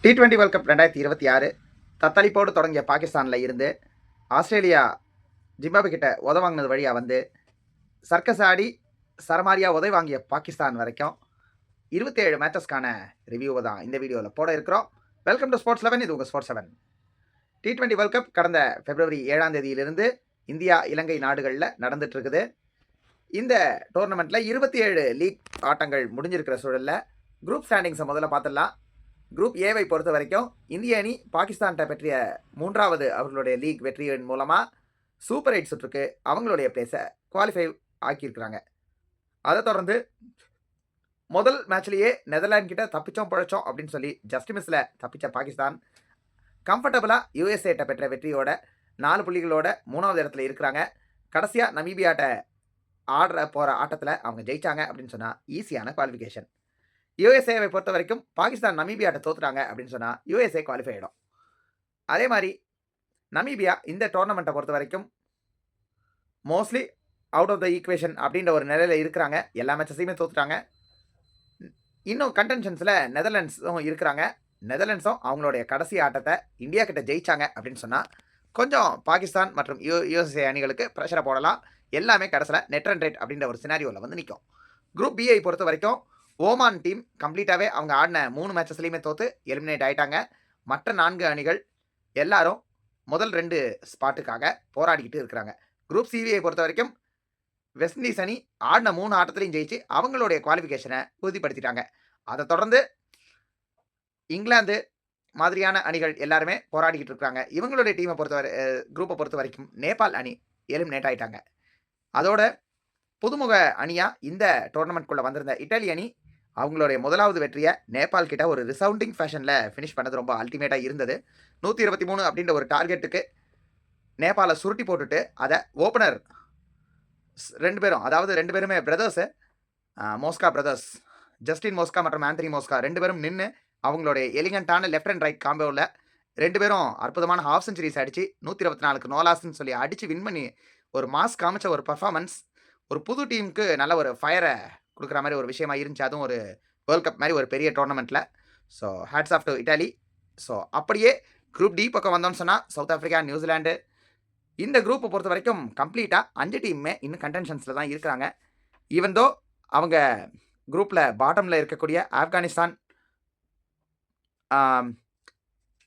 T20 world cup 2026 தத்தளிப்போடு தொடங்கிய பாகிஸ்தானில் இருந்து ஆஸ்திரேலியா ஜிம்பாப்வே கிட்ட உதவாங்கினது வழியாக வந்து சர்க்கஸ் ஆடி சரமாரியாக உதவி வாங்கிய பாகிஸ்தான் வரைக்கும் 27 மேட்சஸ்க்கான ரிவ்யூவை தான் இந்த வீடியோவில் போட இருக்கிறோம். Welcome to sports 11. இது உங்கள் ஸ்போர்ட்ஸ் 7. T20 வேர்ல்ட் கப் கடந்த பிப்ரவரி 7ஆம் தேதியிலிருந்து இந்தியா இலங்கை நாடுகளில் நடந்துட்டு இருக்குது. இந்த டோர்னமெண்ட்டில் 27 லீக் ஆட்டங்கள் முடிஞ்சிருக்கிற சூழலில் குரூப் ஸ்டாண்டிங்ஸை முதல்ல பார்த்துடலாம். குரூப் ஏவை பொறுத்த வரைக்கும் இந்திய அணி பாகிஸ்தான்கிட்ட பற்றிய 3வது அவர்களுடைய லீக் வெற்றியின் மூலமாக சூப்பர் 8 சுற்றுக்கு அவங்களுடைய பிளேஸை குவாலிஃபை ஆக்கியிருக்கிறாங்க. அதை தொடர்ந்து முதல் மேட்ச்லேயே நெதர்லாந்து கிட்ட தப்பிச்சோம் பழச்சோம் அப்படின்னு சொல்லி ஜஸ்ட் மிஸ்ல தப்பிச்ச பாகிஸ்தான் கம்ஃபர்டபுளாக யூஎஸ்ஏட்ட பெற்ற வெற்றியோட 4 புள்ளிகளோட 3வது இடத்துல இருக்கிறாங்க. கடைசியாக நமீபியாட்ட ஆடுற போகிற ஆட்டத்தில் அவங்க ஜெயிச்சாங்க அப்படின்னு சொன்னால் ஈஸியான குவாலிஃபிகேஷன். யூஎஸ்ஏவை பொறுத்த வரைக்கும் பாகிஸ்தான் நமீபியாட்ட தோத்துட்டாங்க அப்படின்னு சொன்னால் யூஎஸ்ஏ குவாலிஃபை ஆகிடும். அதே மாதிரி நமீபியா இந்த டோர்னமெண்ட்டை பொறுத்த வரைக்கும் mostly out of the equation அப்படின்ற ஒரு நிலையில் இருக்கிறாங்க. எல்லா மேட்சஸையுமே தோத்துட்டாங்க. இன்னும் கண்டென்ஷன்ஸில் நெதர்லாண்ட்ஸும் இருக்கிறாங்க. நெதர்லாண்ட்ஸும் அவங்களுடைய கடைசி ஆட்டத்தை இந்தியா கிட்ட ஜெயிச்சாங்க அப்படின்னு சொன்னால் கொஞ்சம் பாகிஸ்தான் மற்றும் யூஎஸ்ஏ அணிகளுக்கு ப்ரெஷரை போடலாம். எல்லாமே கடைசியில் நெட் ரன் ரேட் அப்படின்ற ஒரு சினாரியோவில் வந்து நிற்கும். குரூப் பிஐ பொறுத்த வரைக்கும் ஓமான் டீம் கம்ப்ளீட்டாகவே அவங்க ஆடின 3 மேட்சஸ்லையுமே தோற்று எலிமினேட் ஆகிட்டாங்க. மற்ற 4 அணிகள் எல்லாரும் முதல் 2 ஸ்பாட்டுக்காக போராடிக்கிட்டு இருக்கிறாங்க. குரூப் சிவியை பொறுத்த வரைக்கும் வெஸ்ட் இண்டீஸ் அணி ஆடின 3 ஆட்டத்திலையும் ஜெயிச்சு அவங்களுடைய குவாலிஃபிகேஷனை உறுதிப்படுத்திட்டாங்க. அதை தொடர்ந்து இங்கிலாந்து மாதிரியான அணிகள் எல்லாருமே போராடிக்கிட்டு இருக்கிறாங்க. இவங்களுடைய டீமை குரூப்பை பொறுத்த வரைக்கும் நேபாள் அணி எலிமினேட் ஆகிட்டாங்க. அதோட புதுமுக அணியாக இந்த டோர்னமெண்ட்குள்ளே வந்திருந்த இட்டாலி அணி அவங்களுடைய முதலாவது வெற்றியை நேபாள் கிட்ட ஒரு ரிசவுண்டிங் ஃபேஷனில் ஃபினிஷ் பண்ணது ரொம்ப அல்டிமேட்டாக இருந்தது. 123 அப்படின்ற ஒரு டார்கெட்டுக்கு நேபாளை சுருட்டி போட்டுட்டு அதை ஓப்பனர் 2 பேரும், அதாவது 2 பேருமே பிரதர்ஸு, மோஸ்கா பிரதர்ஸ், ஜஸ்டின் மோஸ்கா மற்றும் ஆந்தனி மோஸ்கா 2 பேரும் நின்று அவங்களுடைய எலிகண்டான லெஃப்ட் அண்ட் ரைட் காம்போவில் 2 பேரும் அற்புதமான ஹாஃப் செஞ்சுரிஸ் அடித்து 124க்கு நோலாஸ்ன்னு சொல்லி அடித்து வின் பண்ணி ஒரு மாஸ் காமிச்ச ஒரு பர்ஃபார்மன்ஸ் ஒரு புது டீமுக்கு நல்ல ஒரு ஃபயரை கொடுக்குற மாதிரி ஒரு விஷயமா இருந்துச்சு. அதுவும் ஒரு வேர்ல்ட் கப் மாதிரி ஒரு பெரிய டோர்னமெண்ட்டில். So hats off to Italy. So அப்படியே குரூப் டி பக்கம் வந்தோம்னு சொன்னால் சவுத் ஆஃப்ரிக்கா, நியூசிலாண்டு, இந்த குரூப்பை பொறுத்த வரைக்கும் கம்ப்ளீட்டாக 5 டீமுமே இன்னும் கண்டென்ஷன்ஸில் தான் இருக்கிறாங்க. ஈவன் தோ அவங்க குரூப்பில் பாட்டமில் இருக்கக்கூடிய ஆப்கானிஸ்தான்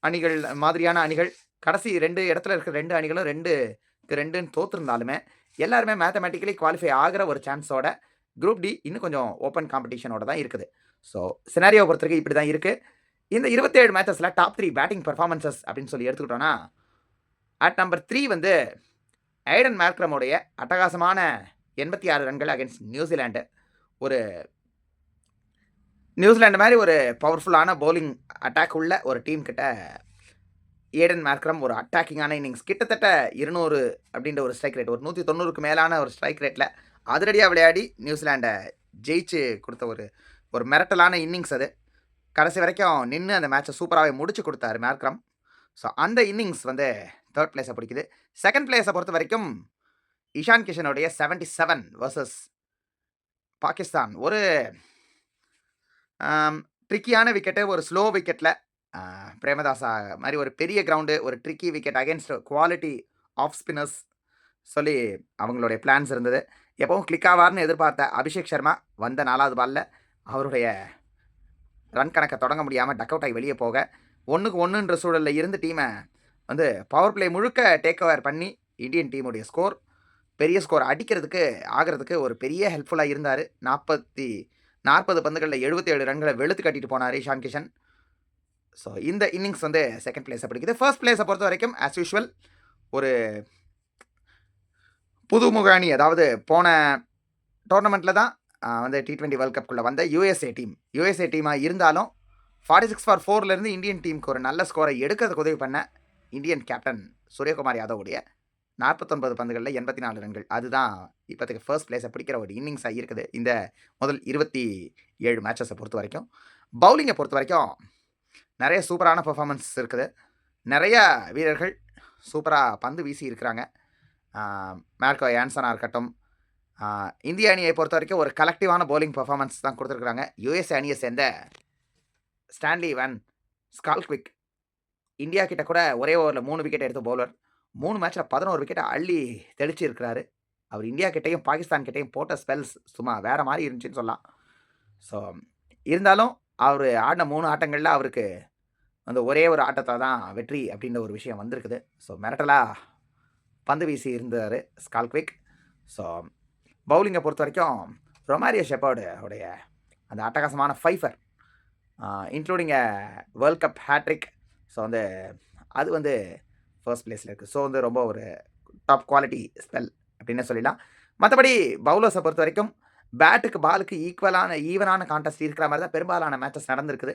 அணிகள் மாதிரியான அணிகள் கடைசி 2 இடத்துல இருக்கிற 2 அணிகளும் 2-2ன்னு தோற்றுருந்தாலுமே எல்லாருமே மேத்தமேட்டிக்கலி குவாலிஃபை ஆகிற ஒரு சான்ஸோட குரூப் டி இன்னும் கொஞ்சம் ஓப்பன் காம்படிஷனோட தான் இருக்குது. ஸோ சினாரியோவை பொறுத்த வரைக்கும் இப்படி தான் இருக்குது. இந்த 27 மேட்சஸில் டாப் 3 பேட்டிங் பர்ஃபார்மன்சஸ் அப்படின்னு சொல்லி எடுத்துக்கிட்டோன்னா அட் நம்பர் 3 வந்து ஐடன் மார்க்ரமோடைய அட்டகாசமான 86 ரன்கள் அகேன்ஸ்ட் நியூசிலாண்டு. ஒரு நியூசிலாண்டு மாதிரி ஒரு பவர்ஃபுல்லான பவுலிங் அட்டாக் உள்ள ஒரு டீம் கிட்ட ஏடன் மார்க்ரம் ஒரு அட்டாக்கிங்கான இன்னிங்ஸ் கிட்டத்தட்ட 200 அப்படின்ற ஒரு ஸ்ட்ரைக் ரேட், ஒரு 190க்கு மேலான ஒரு ஸ்ட்ரைக் ரேட்டில் அதிரடியாக விளையாடி நியூசிலாண்டை ஜெயிச்சு கொடுத்த ஒரு மிரட்டலான இன்னிங்ஸ் அது. கடைசி வரைக்கும் நின்று அந்த மேட்சை சூப்பராகவே முடிச்சு கொடுத்தாரு மார்க்ரம். ஸோ அந்த இன்னிங்ஸ் வந்து 3rd பிளேஸை பிடிக்குது. 2nd பிளேஸை பொறுத்த வரைக்கும் இஷான் கிஷனுடைய 77 வர்சஸ் பாகிஸ்தான். ஒரு ட்ரிக்கியான விக்கெட்டு, ஒரு ஸ்லோ விக்கெட்டில் பிரேமதாசா மாதிரி ஒரு பெரிய கிரவுண்டு, ஒரு tricky wicket against quality of spinners சொல்லி அவங்களுடைய பிளான்ஸ் இருந்தது. எப்பவும் கிளிக் ஆவார்னு எதிர்பார்த்த அபிஷேக் சர்மா வந்த 4வது பாலில் அவருடைய ரன் கணக்கை தொடங்க முடியாமல் டக் அவுட் ஆகி வெளியே போக 1-1ன்ற சூழலில் இருந்து டீமை வந்து பவர் பிளே முழுக்க டேக் ஓவர் பண்ணி இந்தியன் டீமுடைய பெரிய ஸ்கோர் ஆகிறதுக்கு ஒரு பெரிய ஹெல்ப்ஃபுல்லாக இருந்தார். 40 பந்துகளில் 77 ரன்களை வெளுத்து கட்டிட்டு போனார் இஷான் கிஷன். ஸோ இந்த இன்னிங்ஸ் வந்து 2nd பிளேஸை பிடிக்குது. 1st பிளேஸை பொறுத்த வரைக்கும் ஆஸ் யூஷுவல் ஒரு புதுமுக அணி, அதாவது போன டோர்னமெண்ட்டில் தான் வந்து T20 வேர்ல்ட் கப்புக்குள்ளே வந்த யூஎஸ்ஏ டீமாக இருந்தாலும் 46 for 4 இந்தியன் டீமுக்கு ஒரு நல்ல ஸ்கோரை எடுக்கிறதுக்கு உதவி பண்ண இந்தியன் கேப்டன் சூரியகுமார் யாதவுடைய 49 பந்துகளில் 84 ரன்கள். அதுதான் இப்போதைக்கு 1st பிளேஸை பிடிக்கிற ஒரு இன்னிங்ஸாக இருக்குது இந்த முதல் 27 மேட்சஸை பொறுத்த வரைக்கும். பவுலிங்கை பொறுத்த வரைக்கும் நிறைய சூப்பரான பெர்ஃபார்மன்ஸ் இருக்குது. நிறைய வீரர்கள் சூப்பராக பந்து வீசி இருக்கிறாங்க. மார்க்கோ ஆன்சனாக இருக்கட்டும், இந்திய அணியை பொறுத்த வரைக்கும் ஒரு கலெக்டிவான பவுலிங் பெர்ஃபார்மன்ஸ் தான் கொடுத்துருக்குறாங்க. யூஎஸ்ஏ அணியை சேர்ந்த Stanley van skol quick India கிட்ட கூட ஒரே ஓவரில் 3 விக்கெட் எடுத்த பவுலர் 3 மேட்ச்சில் 11 விக்கெட்டை அள்ளி தெளிச்சு இருக்கிறாரு. அவர் இந்தியா கிட்டேயும் பாகிஸ்தான் கிட்டேயும் போட்ட ஸ்பெல்ஸ் சும்மா வேறு மாதிரி இருந்துச்சுன்னு சொல்லலாம். ஸோ இருந்தாலும் அவர் ஆடின 3 ஆட்டங்களில் அவருக்கு அந்த ஒரே ஒரு ஆட்டத்தில் தான் வெற்றி அப்படின்ற ஒரு விஷயம் வந்திருக்குது. ஸோ மிரட்டலாக பந்து வீசி இருந்தார் ஸ்கால் குவிக். ஸோ பவுலிங்கை பொறுத்த வரைக்கும் ரொமாரியோ ஷெப்பர்டு உடைய அந்த அட்டகாசமான fibre including world cup hat-trick. So அது ஃபர்ஸ்ட் பிளேஸில் இருக்குது. ஸோ ரொம்ப ஒரு டாப் குவாலிட்டி ஸ்பெல் அப்படின்னு சொல்லிடலாம். மற்றபடி பவுலர்ஸை பொறுத்த வரைக்கும் பேட்டுக்கு பாலுக்கு ஈவனான கான்டெஸ்ட் இருக்கிற மாதிரி தான் பெரும்பாலான மேட்சஸ் நடந்திருக்குது.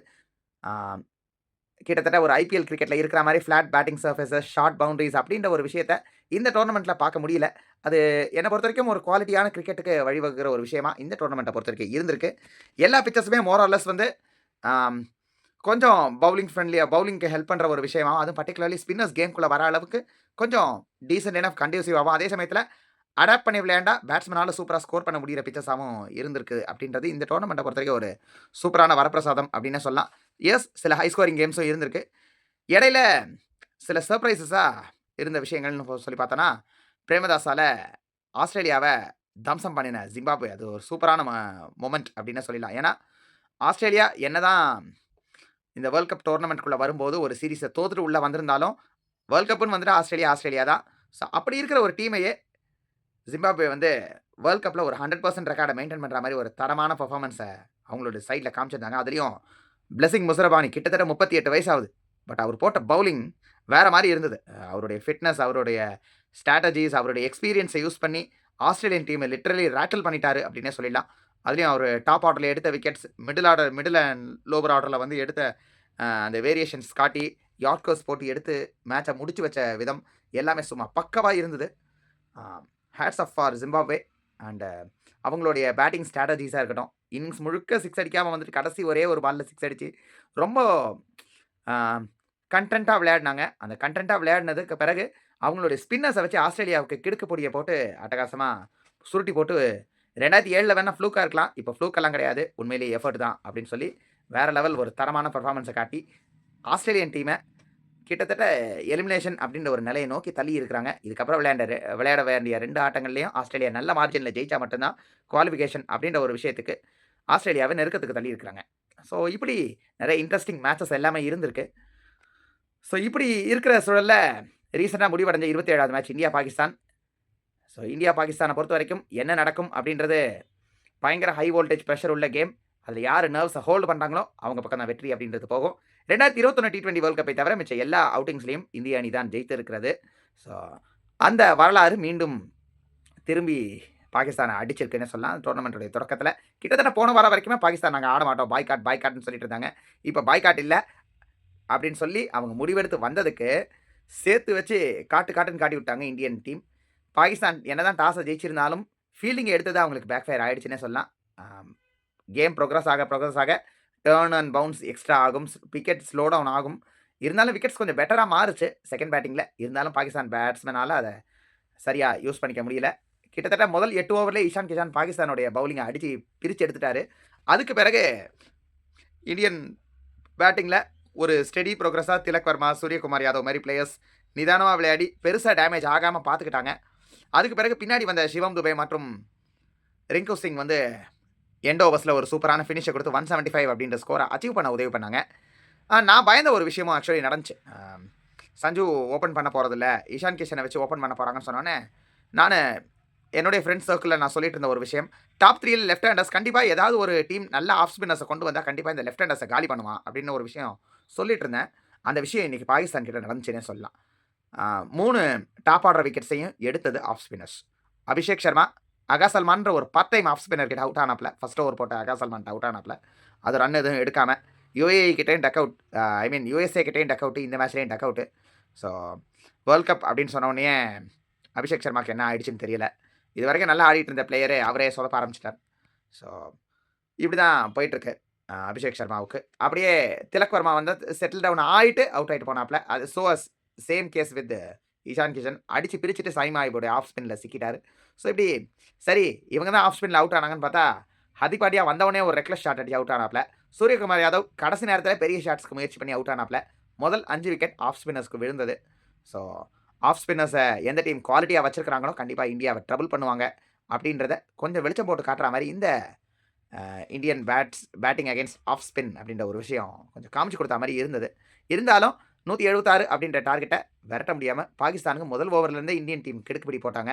கிட்டத்தட்ட ஒரு ஐபிஎல் கிரிக்கெட்டில் இருக்கிற மாதிரி flat batting surfaces, short boundaries அப்படின்ற ஒரு விஷயத்தை இந்த டோர்னமெண்ட்டில் பார்க்க முடியல. அது என்னை பொறுத்த வரைக்கும் ஒரு குவாலிட்டியான கிரிக்கெட்டுக்கு வழிவகுக்கிற ஒரு விஷயமா இந்த டோர்னமெண்ட்டை பொறுத்த வரைக்கும் இருந்திருக்கு. எல்லா பிச்சர்ஸுமே மோரார்லெஸ் கொஞ்சம் பவுலிங்க்கு ஹெல்ப் பண்ணுற ஒரு விஷயமா, அதுவும் பர்டிகுலர்லி ஸ்பின்னர்ஸ் கேம்குள்ளே வர அளவுக்கு கொஞ்சம் டீசென்ட் எனஃப் கண்டியூசிவாகவும், அதே சமயத்தில் அடாப்ட் பண்ணி விளையாண்டா பேட்ஸ்மேனால சூப்பராக ஸ்கோர் பண்ண முடிகிற பிச்சர்ஸாகவும் இருந்திருக்கு அப்படின்றது இந்த டோர்னமெண்ட்டை பொறுத்த வரைக்கும் ஒரு சூப்பரான வரப்பிரசாதம் அப்படின்னு சொல்லலாம். எஸ், சில ஹை ஸ்கோரிங் கேம்ஸும் இருந்திருக்கு. இடையில சில சர்ப்ரைசஸாக இருந்த விஷயங்கள்னு சொல்லி பார்த்தோன்னா, பிரேமதாஸால் ஆஸ்திரேலியாவை தம்சம் பண்ணின ஜிம்பாப்வே அது ஒரு சூப்பரான மொமெண்ட் அப்படின்னு சொல்லிடலாம். ஏன்னா ஆஸ்திரேலியா என்னதான் இந்த வேர்ல்ட் கப் டோர்னமெண்ட்குள்ளே வரும்போது ஒரு சீரீஸை தோத்துட்டு உள்ளே வந்திருந்தாலும் வேர்ல்ட் கப்புன்னு வந்துட்டு ஆஸ்திரேலியா தான். ஸோ அப்படி இருக்கிற ஒரு டீமையே ஜிம்பாப்வே வேர்ல்ட் கப்பில் ஒரு 100% ரெக்கார்டை மெயின்டைன் பண்ணுற மாதிரி ஒரு தரமான பர்ஃபார்மன்ஸை அவங்களோட சைடில் காமிச்சிருந்தாங்க. அதுலேயும் பிளெஸிங் முசரபானி கிட்டத்தட்ட 38 வயசு ஆகுது. பட் அவர் போட்ட பவுலிங் வேறு மாதிரி இருந்தது. அவருடைய ஃபிட்னஸ், அவருடைய ஸ்ட்ராட்டஜிஸ், அவருடைய எக்ஸ்பீரியன்ஸை யூஸ் பண்ணி ஆஸ்திரேலியன் டீமை லிட்ரலி ரேட்டில் பண்ணிட்டாரு அப்படின்னே சொல்லிடலாம். அதுலேயும் அவர் டாப் ஆர்டரில் எடுத்த விக்கெட்ஸ், மிடில் அண்ட் லோவர் ஆர்டரில் எடுத்த அந்த வேரியேஷன்ஸ் காட்டி யார்க்கர்ஸ் போட்டு எடுத்து மேட்சை முடிச்சு வச்ச விதம் எல்லாமே சும்மா பக்கவாக இருந்தது. Hats off for Zimbabwe. And அவங்களுடைய பேட்டிங் ஸ்ட்ராட்டஜிஸாக இருக்கட்டும், இன்னிங்ஸ் முழுக்க 6 அடிக்காமல் கடைசி ஒரே ஒரு பாலில் 6 அடித்து ரொம்ப கண்டென்ட்டாக விளையாடினாங்க. அந்த கண்டென்ட்டாக விளையாடினதுக்கு பிறகு அவங்களுடைய ஸ்பின்னர்ஸை வச்சு ஆஸ்திரேலியாவுக்கு கிடுக்கு பொடியை போட்டு அட்டகாசமாக சுருட்டி போட்டு 2007 வேணால் ஃப்ளூக்காக இருக்கலாம், இப்போ ஃப்ளூக்கெல்லாம் கிடையாது, உண்மையிலேயே எஃபர்ட் தான் அப்படின்னு சொல்லி வேறு லெவல் ஒரு தரமான பர்ஃபார்மன்ஸை காட்டி ஆஸ்திரேலியன் டீமை கிட்டத்தட்ட எலிமினேஷன் அப்படின்ற ஒரு நிலையை நோக்கி தள்ளி இருக்கிறாங்க. இதுக்கப்புறம் விளையாட வேண்டிய 2 ஆட்டங்கள்லையும் ஆஸ்திரேலியா நல்ல மார்ஜினில் ஜெயிச்சா மட்டும்தான் குவாலிஃபிகேஷன் அப்படின்ற ஒரு விஷயத்துக்கு ஆஸ்திரேலியாவை நெருக்கத்துக்கு தள்ளி இருக்கிறாங்க. ஸோ இப்படி நிறைய இன்ட்ரெஸ்டிங் மேட்சஸ் எல்லாமே இருந்திருக்கு. ஸோ இப்படி இருக்கிற சூழலில் ரீசெண்டாக முடிவடைஞ்ச 27வது match India Pakistan. So India பாகிஸ்தானை பொறுத்த வரைக்கும் என்ன நடக்கும் அப்படின்றது பயங்கர ஹை வோல்டேஜ் ப்ரெஷர் உள்ள கேம். அதில் யார் நர்வ்ஸை ஹோல்டு பண்ணுறாங்களோ அவங்க பக்கம் தான் வெற்றி அப்படின்றது போகும். 2021 T20 வேர்ல்ட் கப்பை தவிர மிச்ச எல்லா அவுட்டிங்ஸ்லையும் இந்திய அணி தான் ஜெயித்து இருக்கிறது. ஸோ அந்த வரலாறு மீண்டும் திரும்பி பாகிஸ்தானை அடிச்சிருக்குன்னு சொல்லலாம். டோர்னமெண்ட்டுடைய தொடக்கத்தில் கிட்டத்தட்ட போன வாரம் வரைக்குமே பாகிஸ்தான் நாங்கள் ஆட மாட்டோம், பாய்காட்னு சொல்லிட்டு இருந்தாங்க. இப்போ பாய்காட் இல்லை அப்படின்னு சொல்லி அவங்க முடிவெடுத்து வந்ததுக்கு சேர்த்து வச்சு காட்டுன்னு காட்டி விட்டாங்க இந்தியன் டீம். பாகிஸ்தான் என்னதான் டாஸை ஜெயிச்சிருந்தாலும் ஃபீல்டிங் எடுத்தது அவங்களுக்கு பேக் ஃபயர் ஆகிடுச்சுன்னே சொல்லலாம். கேம் ப்ரோக்ரஸ் ஆக டேர்ன் அண்ட் பவுன்ஸ் எக்ஸ்ட்ரா ஆகும், விக்கெட் ஸ்லோ டவுன் ஆகும். இருந்தாலும் விக்கெட்ஸ் கொஞ்சம் பெட்டராக மாறுச்சு செகண்ட் பேட்டிங்கில். இருந்தாலும் பாகிஸ்தான் பேட்ஸ்மேனால் அதை சரியாக யூஸ் பண்ணிக்க முடியல. கிட்டத்தட்ட முதல் 8 ஓவரில் இஷான் கிஷான் பாகிஸ்தானுடைய பவுலிங்கை அடித்து பிரித்து எடுத்துட்டாரு. அதுக்கு பிறகு இந்தியன் பேட்டிங்கில் ஒரு ஸ்டெடி ப்ரோக்ரஸாக திலக் வர்மா, சூரியகுமார் யாதவ் மாதிரி பிளேயர்ஸ் நிதானமாக விளையாடி பெருசாக டேமேஜ் ஆகாமல் பார்த்துக்கிட்டாங்க. அதுக்கு பிறகு பின்னாடி வந்த சிவம் துபே மற்றும் ரிங்கு சிங் எண்ட் ஓவர்ஸில் ஒரு சூப்பரான ஃபினிஷை கொடுத்து 175 அப்படின்ற ஸ்கோரை அச்சீவ் பண்ண உதவி பண்ணாங்க. நான் பயந்த ஒரு விஷயமும் ஆக்சுவலி நடந்துச்சு. சஞ்சு ஓப்பன் பண்ண போகிறதில்ல, இஷான் கிஷனை வச்சு ஓப்பன் பண்ண போகிறாங்கன்னு சொன்னோன்னே நான் என்னுடைய ஃப்ரெண்ட்ஸ் சர்க்கிளில் நான் சொல்லிட்டு இருந்த ஒரு விஷயம், டாப் 3 லெஃப்ட் ஹேண்டர்ஸ் கண்டிப்பாக ஏதாவது ஒரு டீம் நல்ல ஆஃப் ஸ்பின்னர்ஸை கொண்டு வந்தால் கண்டிப்பாக இந்த லெஃப்ட் ஹேண்டர்ஸை காலி பண்ணுவான் அப்படின்னு ஒரு விஷயம் சொல்லிட்டு இருந்தேன். அந்த விஷயம் இன்றைக்கி பாகிஸ்தான் கிட்ட நடந்துச்சுன்னே சொல்லலாம். 3 டாப் ஆர்டர் விக்கெட்ஸையும் எடுத்தது ஆஃப் ஸ்பின்னர்ஸ். அபிஷேக் சர்மா, அகா சல்மான்ற ஒரு பார்ட் டைம் ஆஃப் ஸ்பின்னர் கிட்ட அவுட் ஆனாப்பில், ஃபஸ்ட் ஓவர் போட்ட அகா சல்மான் அவுட் ஆனாப்பில், அது ரன் எதுவும் எடுக்காமல் யூஏஇ கிட்டேயும் டக் அவுட், யூஎஸ்ஏ கிட்டேயும் டக் அவுட்டு, இந்த மேட்ச்லேயும் duck out. So world cup அப்படின்னு சொன்னோடனே அபிஷேக் சர்மாக்கு என்ன ஆயிடுச்சுன்னு தெரியல. இது வரைக்கும் நல்லா ஆடிட்டு இருந்த பிளேயரே அவரே சொதப்ப ஆரம்பிச்சிட்டார். ஸோ இப்படி தான் போயிட்டுருக்கு அபிஷேக் சர்மாவுக்கு. அப்படியே திலக் வர்மா செட்டில் டவுன் ஆகிட்டு அவுட் ஆகிட்டு போனாப்பில். அது same case with Ishan Kishan அடித்து பிரிச்சுட்டு சைமா ஐபோடைய ஆஃப் ஸ்பின்னில் சிக்கிட்டார். ஸோ இப்படி சரி இவங்க தான் ஆஃப் ஸ்பின்னில் அவுட் ஆனாங்கன்னு பார்த்தா ஹதிபாடியா வந்தவொடனே ஒரு ரெக்லஸ் ஷாட் அடிச்சு அவுட் ஆனாப்பில். சூரியகுமார் யாதவ் கடைசி நேரத்தில் பெரிய ஷாட்ஸ்க்கு முயற்சி பண்ணி அவுட் ஆனாப்ல. முதல் 5 விக்கெட் ஆஃப் ஸ்பின்னர்ஸ்க்கு விழுந்தது. ஸோ ஆஃப் ஸ்பின்னர்ஸை எந்த டீம் குவாலிட்டியாக வச்சிருக்கிறாங்களோ கண்டிப்பாக இந்தியாவை ட்ரபிள் பண்ணுவாங்க அப்படின்றத கொஞ்சம் வெளிச்சம் போட்டு காட்டுற மாதிரி இந்த Indian batting against off spin அப்படின்ற ஒரு விஷயம் கொஞ்சம் காமிச்சு கொடுத்த மாதிரி இருந்தது. இருந்தாலும் 176 அப்படின்ற டார்கெட்டை விரட்ட முடியாமல் பாகிஸ்தானுக்கு முதல் ஓவர்லேருந்து இந்தியன் டீம் கிடுக்குப்பிடி போட்டாங்க.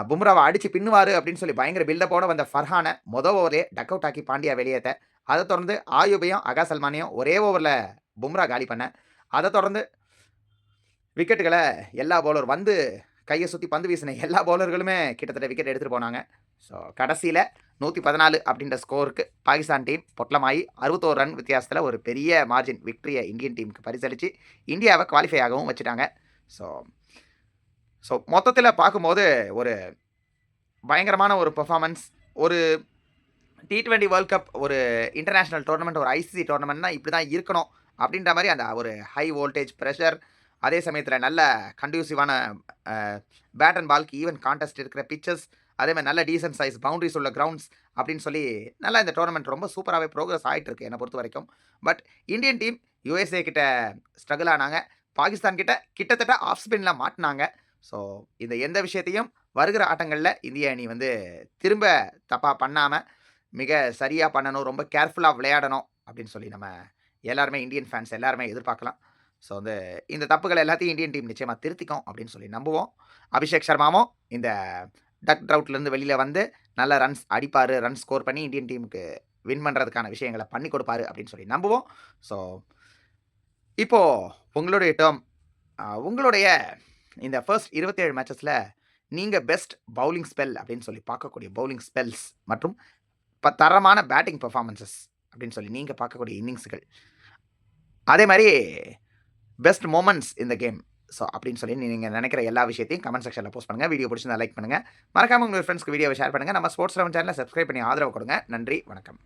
பும்ராவை அடித்து பின்னுவார் அப்படின்னு சொல்லி பயங்கர பில்டப்போட வந்த ஃபர்ஹானை முதல் ஓவரே டக் அவுட் ஆக்கி பாண்டியா வெளியேற்ற, அதை தொடர்ந்து ஆயுபையும் அகா சல்மானையும் ஒரே ஓவரில் பும்ரா காலி பண்ண, அதை தொடர்ந்து விக்கெட்டுகளை எல்லா பவுலர் வந்து கையை சுற்றி பந்து வீசின எல்லா பவுலர்களுமே கிட்டத்தட்ட விக்கெட் எடுத்துகிட்டு போனாங்க. ஸோ கடைசியில் 114 அப்படின்ற ஸ்கோருக்கு பாகிஸ்தான் டீம் பொட்டலமாகி 61 ரன் வித்தியாசத்தில் ஒரு பெரிய மார்ஜின் விக்டரியை இந்தியன் டீமுக்கு பரிசளித்து இந்தியாவை குவாலிஃபை ஆகவும் வச்சுட்டாங்க. ஸோ மொத்தத்தில் பார்க்கும்போது ஒரு பயங்கரமான ஒரு பெர்ஃபார்மன்ஸ். ஒரு T20 வேர்ல்ட் கப், ஒரு இன்டர்நேஷ்னல் டோர்னமெண்ட், ஒரு ஐசிசி டோர்னமெண்ட்னா இப்படி தான் இருக்கணும் அப்படின்ற மாதிரி அந்த ஒரு ஹை வோல்டேஜ் ப்ரெஷர், அதே சமயத்தில் நல்ல கண்டியூசிவான பேட் அண்ட் பால்க்கு ஈவன் கான்டெஸ்ட் இருக்கிற பிச்சஸ், அதே மாதிரி நல்ல டீசன்ட் சைஸ் பவுண்டரிஸ் உள்ள கிரவுண்ட்ஸ் அப்படின்னு சொல்லி நல்லா இந்த டோர்னமெண்ட் ரொம்ப சூப்பராகவே ப்ரோக்ரஸ் ஆகிட்டு இருக்கு என்னை பொறுத்த வரைக்கும். பட் இந்தியன் டீம் USA கிட்ட ஸ்ட்ரகிள் ஆனாங்க, பாகிஸ்தான் கிட்ட கிட்டத்தட்ட ஆஃப் ஸ்பின்னில் மாட்டினாங்க. ஸோ இந்த எந்த விஷயத்தையும் வருகிற ஆட்டங்களில் இந்திய அணி வந்து திரும்ப தப்பாக பண்ணாமல் மிக சரியாக பண்ணணும், ரொம்ப கேர்ஃபுல்லாக விளையாடணும் அப்படின்னு சொல்லி நம்ம எல்லாருமே இந்தியன் ஃபேன்ஸ் எல்லாருமே எதிர்பார்க்கலாம். ஸோ வந்து இந்த தப்புகள் எல்லாத்தையும் இந்தியன் டீம் நிச்சயமாக திருத்திக்கும் அப்படின்னு சொல்லி நம்புவோம். அபிஷேக் சர்மாவும் இந்த டக் ட்ரவுட்லேருந்து வெளியில் வந்து நல்ல ரன்ஸ் அடிப்பார், ரன் ஸ்கோர் பண்ணி இந்தியன் டீமுக்கு வின் பண்ணுறதுக்கான விஷயங்களை பண்ணி கொடுப்பாரு அப்படின்னு சொல்லி நம்புவோம். ஸோ இப்போது உங்களுடைய டேர்ம், உங்களுடைய இந்த ஃபர்ஸ்ட் 27 மேட்சஸில் நீங்கள் பெஸ்ட் பவுலிங் ஸ்பெல் அப்படின்னு சொல்லி பார்க்கக்கூடிய பவுலிங் ஸ்பெல்ஸ் மற்றும் தரமான பேட்டிங் பெர்ஃபார்மன்சஸ் அப்படின்னு சொல்லி நீங்கள் பார்க்கக்கூடிய இன்னிங்ஸுகள், அதே மாதிரி பெஸ்ட் மொமெண்ட்ஸ் இந்த கேம், ஸோ அப்படின்னு சொல்லி நீங்கள் நினைக்கிற எல்லா விஷயத்தையும் கமெண்ட் செக்ஷனில் போஸ்ட் பண்ணுங்கள். வீடியோ பிடிச்சிருந்தா லைக் பண்ணுங்கள், மறக்காமல் உங்கள் ஃப்ரெண்ட்ஸ்க்கு வீடியோவை ஷேர் பண்ணுங்கள். நம்ம ஸ்போர்ட்ஸ் 11 சேனலை சப்ஸ்கிரைப் பண்ணி ஆதரவு கொடுங்க. நன்றி, வணக்கம்.